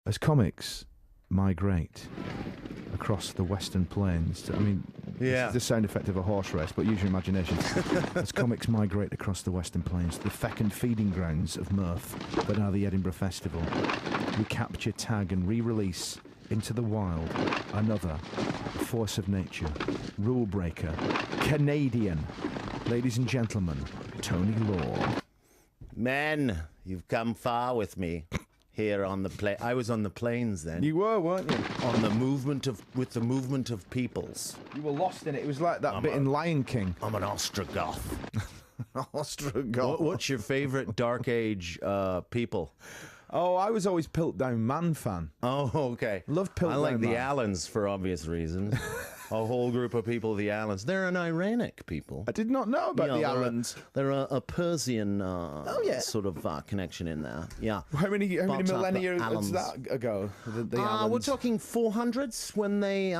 As comics migrate across the Western Plains, this is the sound effect of a horse race, but use your imagination. As comics migrate across the Western Plains, the fecund feeding grounds of mirth that are the Edinburgh Festival, we capture, tag and re-release into the wild another force of nature, rule breaker, Canadian. Ladies and gentlemen, Tony Law. Men, you've come far with me. Here on the plane, I was on the plains then. You were, weren't you? On the movement of peoples. You were lost in it. It was like that bit in Lion King. I'm an Ostrogoth. Ostrogoth. What's your favourite Dark Age people? Oh, I was always Piltdown Man fan. Oh, okay. Love Piltdown I like the Man. Allens for obvious reasons. A whole group of people, the Allens. They're an Iranic people. I did not know about the Allens. They're a Persian sort of connection in there. Yeah. How many millennia Allens. was that ago? The Allens? We're talking 400s when they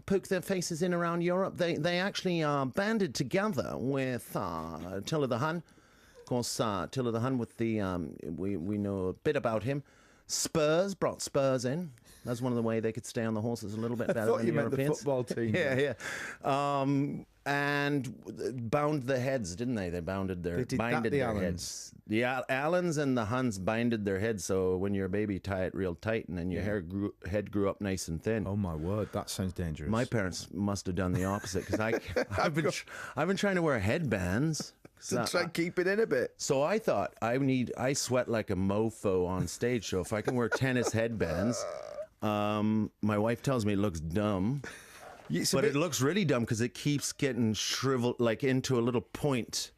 poked their faces in around Europe. They actually banded together with Attila the Hun. Of course, Attila the Hun with the we know a bit about him. Spurs brought Spurs in. That's one of the way they could stay on the horses a little bit better. I thought than you the meant Europeans. the football team. Yeah. And bound the heads, didn't they? They binded their heads. The Allens and the Huns binded their heads, so when you're a baby, tie it real tight, and then your head grew up nice and thin. Oh my word, that sounds dangerous. My parents must have done the opposite because I've been trying to wear headbands. To try and keep it in a bit. So I thought I sweat like a mofo on stage. So if I can wear tennis headbands, my wife tells me it looks dumb, but it looks really dumb because it keeps getting shriveled like into a little point.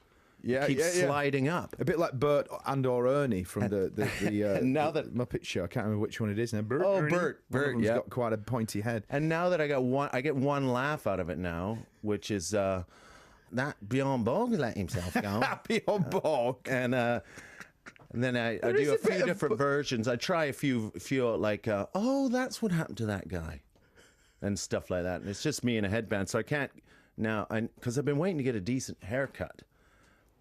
Yeah, keeps sliding up. A bit like Bert and or Ernie from the now that Muppet Show. I can't remember which one it is now. Bert. Bert. Yeah, got quite a pointy head. And now that I get one laugh out of it now, which is. That Bjorn Borg let himself go. Bjorn Borg. And then I do a few different versions. I try a few like, oh, that's what happened to that guy. And stuff like that. And it's just me in a headband. So I can't now, because I've been waiting to get a decent haircut.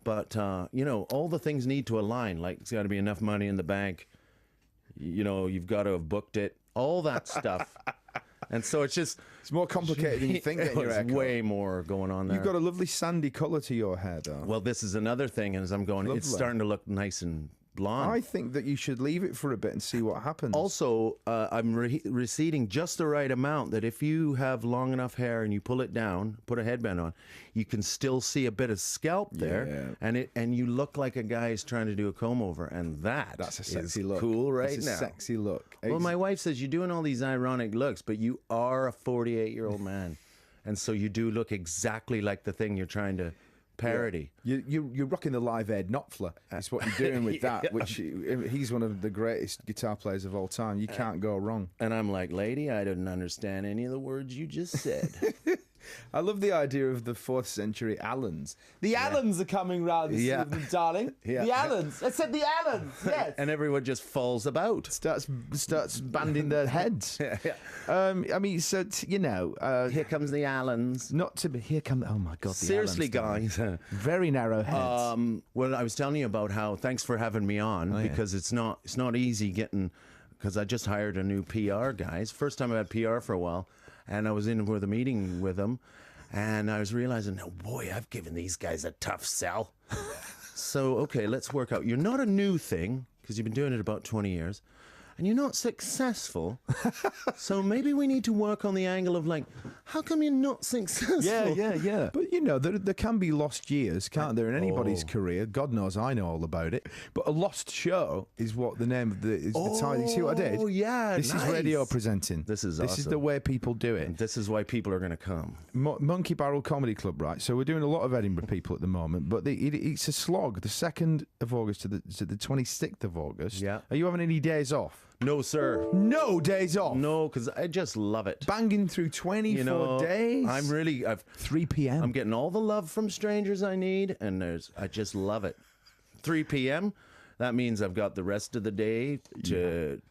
But, all the things need to align. Like, it's got to be enough money in the bank. You've got to have booked it. All that stuff. And so it's more complicated than you think. There's way more going on there. You've got a lovely sandy colour to your hair, though. Well, this is another thing, as I'm going, it's starting to look nice and blonde. I think that you should leave it for a bit and see what happens. Also, I'm receding just the right amount that if you have long enough hair and you pull it down, put a headband on, you can still see a bit of scalp there, and you look like a guy who's trying to do a comb over, and that's a sexy look. Cool now. That's a sexy look. Well, my wife says you're doing all these ironic looks, but you are a 48-year-old man, and so you do look exactly like the thing you're trying to parody. Yeah. You're rocking the Live Aid Knopfler. That's what you're doing with that, which he's one of the greatest guitar players of all time. You can't go wrong. And I'm like, lady, I didn't understand any of the words you just said. I love the idea of the 4th century Allens. The Allens are coming round this evening, darling. The Allens. I said the Allens, yes. And everyone just falls about. Starts banding their heads. Here comes the Allens. Here come, oh my God, the seriously, Allens, guys. Very narrow heads. Well, I was telling you about how, thanks for having me on, because it's not easy getting, because I just hired a new PR guys. First time I've had PR for a while. And I was in with a meeting with them, and I was realizing, oh boy, I've given these guys a tough sell. So, okay, let's work out. You're not a new thing, because you've been doing it about 20 years, and you're not successful. So maybe we need to work on the angle of like, how come you're not successful? Yeah. But there can be lost years, can't there, in anybody's career? God knows I know all about it. But a lost show is what the name of the title. You see what I did? Oh, yeah, This is radio presenting. This is This is the way people do it. And this is why people are going to come. Monkey Barrel Comedy Club, right? So we're doing a lot of Edinburgh people at the moment, but it's a slog. The 2nd of August to the 26th of August. Yeah. Are you having any days off? No, sir. No days off? No, because I just love it. Banging through 24 days? I've 3 p.m. I'm getting all the love from strangers I need, and I just love it. 3 p.m., that means I've got the rest of the day to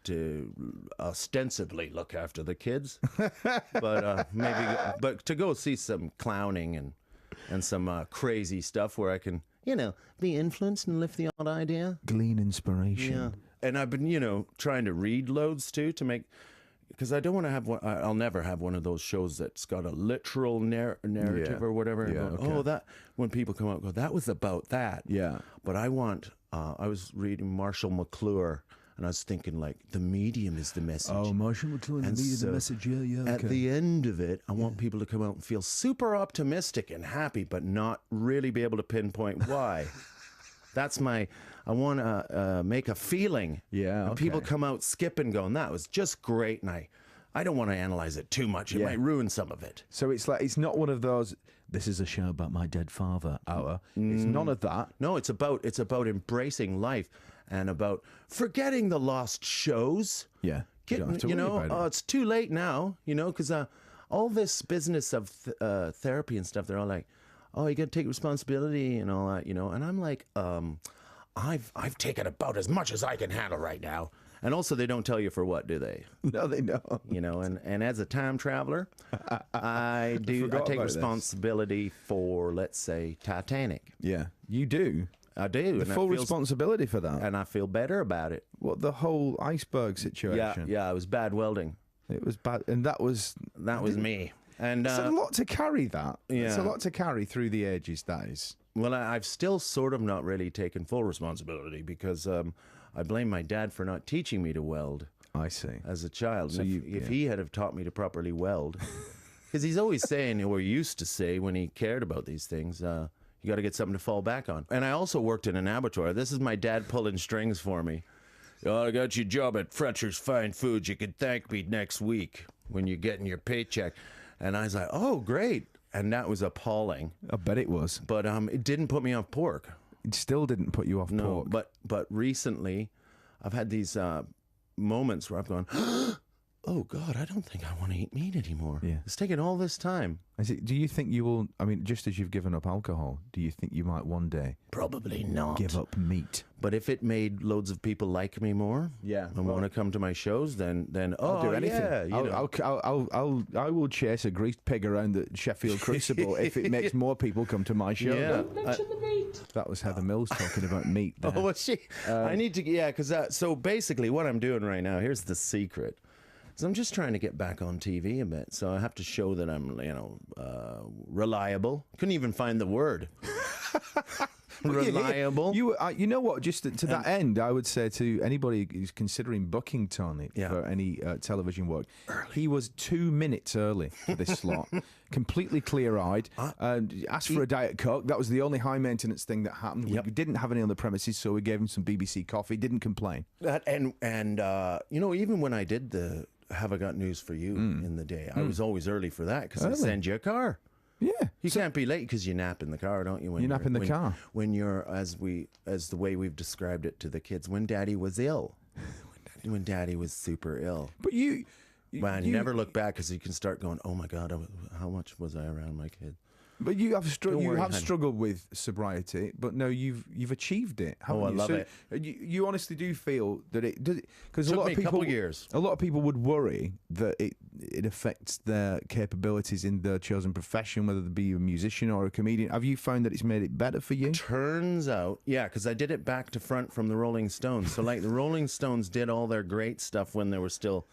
ostensibly look after the kids, but to go see some clowning and some crazy stuff where I can, be influenced and lift the odd idea. Glean inspiration. Yeah. and I've been, trying to read loads too to make, because I don't want to have one. I'll never have one of those shows that's got a literal narrative or whatever. Yeah, going, oh, that when people come out and go, that was about that. Yeah. But I want. I was reading Marshall McLuhan, and I was thinking like the medium is the message. Oh, Marshall McLuhan, the medium, the message. Yeah. Okay. At the end of it, I want people to come out and feel super optimistic and happy, but not really be able to pinpoint why. That's my. I want to make a feeling. Yeah. And people come out skipping, going, "That was just great," and I don't want to analyze it too much. It might ruin some of it. So it's like, it's not one of those, this is a show about my dead father hour. It's none of that. No, it's about embracing life and about forgetting the lost shows. Yeah. It's too late now, because all this business of therapy and stuff, they're all like, oh, you got to take responsibility and all that, and I'm like, I've taken about as much as I can handle right now. And also, they don't tell you for what, do they? No, they don't. And as a time traveler, I take responsibility for, let's say, Titanic. Yeah, you do. I do. The full responsibility for that. And I feel better about it. What, the whole iceberg situation? Yeah, it was bad welding. It was bad, and that was me. And it's a lot to carry. That. Yeah. It's a lot to carry through the ages. That is. Well, I've still sort of not really taken full responsibility because I blame my dad for not teaching me to weld. I see. As a child. So if he had have taught me to properly weld, because he's always saying, or used to say when he cared about these things, you got to get something to fall back on. And I also worked in an abattoir. This is my dad pulling strings for me. Oh, I got your job at Fletcher's Fine Foods. You can thank me next week when you're getting your paycheck. And I was like, oh, great. And that was appalling. I bet it was. But it didn't put me off pork. It still didn't put you off pork. But recently, I've had these moments where I've gone, oh God, I don't think I want to eat meat anymore. Yeah. It's taken all this time. Do you think you will, just as you've given up alcohol, do you think you might one day Probably not give up meat? But if it made loads of people like me more, and want to come to my shows, then I'll do anything. Yeah, I will chase a greased pig around the Sheffield Crucible if it makes more people come to my show. Yeah. Don't mention the meat. That was Heather Mills talking about meat there. Oh, was she? I need to, because so basically what I'm doing right now, here's the secret. So I'm just trying to get back on TV a bit. So I have to show that I'm, reliable. Couldn't even find the word. Reliable. You know what? Just to that end, I would say to anybody who's considering booking Tony for any television work, he was 2 minutes early for this slot. Completely clear-eyed. Asked for a Diet Coke. That was the only high-maintenance thing that happened. Yep. We didn't have any on the premises, so we gave him some BBC coffee. Didn't complain. And even when I did the Have I Got News for You in the day, I was always early for that because they send you a car. Yeah, you can't be late because you nap in the car, don't you? You nap in the car when you're, as the way we've described it to the kids, when Daddy was ill, when Daddy was super ill. But you never look back because you can start going, oh my God, how much was I around my kid? But you have struggled with sobriety, but no, you've achieved it. I love it. You honestly do feel that it does, because a couple of years. A lot of people would worry that it affects their capabilities in their chosen profession, whether they be a musician or a comedian. Have you found that it's made it better for you? Turns out, yeah, because I did it back to front from the Rolling Stones. So like the Rolling Stones did all their great stuff when they were still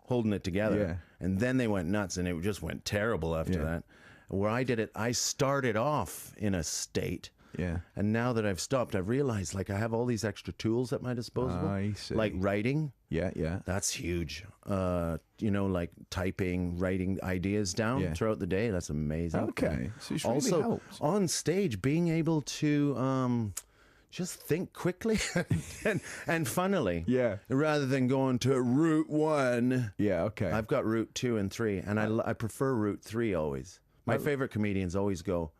holding it together, and then they went nuts, and it just went terrible after that. Where I did it, I started off in a state. Yeah. And now that I've stopped, I've realized I have all these extra tools at my disposal. I see. Like writing. Yeah. That's huge. Like typing, writing ideas down throughout the day. That's amazing. Okay. So it really also, helps. On stage, being able to just think quickly and funnily. Yeah. Rather than going to route 1. Yeah, okay. I've got route 2 and 3, and I prefer route 3 always. My favorite comedians always go,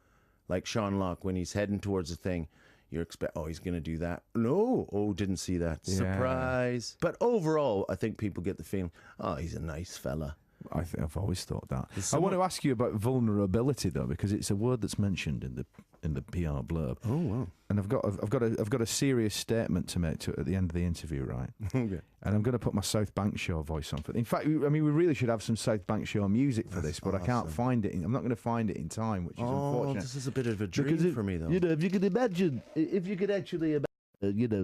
like Sean Locke, when he's heading towards a thing, you expect, he's going to do that. No, didn't see that. Yeah. Surprise. But overall, I think people get the feeling, he's a nice fella. I've always thought that. I want to ask you about vulnerability though, because it's a word that's mentioned in the PR blurb. Oh wow! And I've got a serious statement to make at the end of the interview, right? Okay. And I'm going to put my South Bank Show voice on for it. In fact, we really should have some South Bank Show music for this, but awesome. I can't find it. I'm not going to find it in time, which is unfortunate. This is a bit of a dream for me, though. If you could imagine, if you could actually imagine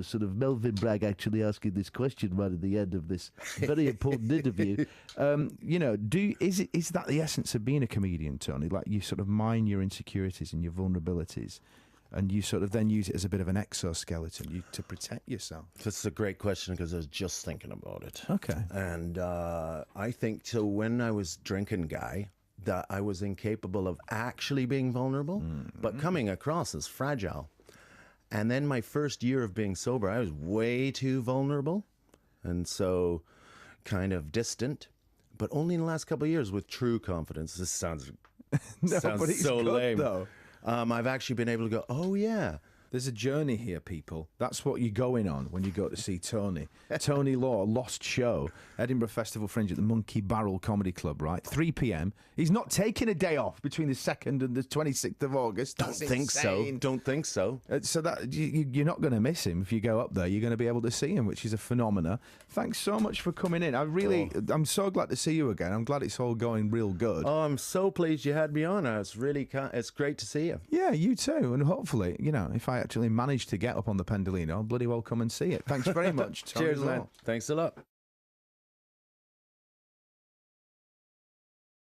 sort of Melvin Bragg actually asking this question right at the end of this very important interview. Is that the essence of being a comedian, Tony? Like, you sort of mine your insecurities and your vulnerabilities, and you sort of then use it as a bit of an exoskeleton to protect yourself? That's a great question, because I was just thinking about it. Okay. And I think, so when I was drinking guy, that I was incapable of actually being vulnerable, but coming across as fragile. And then my first year of being sober, I was way too vulnerable, and so kind of distant. But only in the last couple of years with true confidence. This sounds so lame, though. I've actually been able to go, oh yeah. There's a journey here, people. That's what you're going on when you go to see Tony. Tony Law, Lost Show, Edinburgh Festival Fringe at the Monkey Barrel Comedy Club, right? 3 p.m. He's not taking a day off between the 2nd and the 26th of August. Don't think so. Don't think so. So that you're not going to miss him if you go up there. You're going to be able to see him, which is a phenomena. Thanks so much for coming in. I'm so glad to see you again. I'm glad it's all going real good. Oh, I'm so pleased you had me on. It's great to see you. Yeah, you too. And hopefully, if I actually manage to get up on the Pendolino, I'll bloody well come and see it. Thanks very much, Tony Cheers, Law. man. Thanks a lot.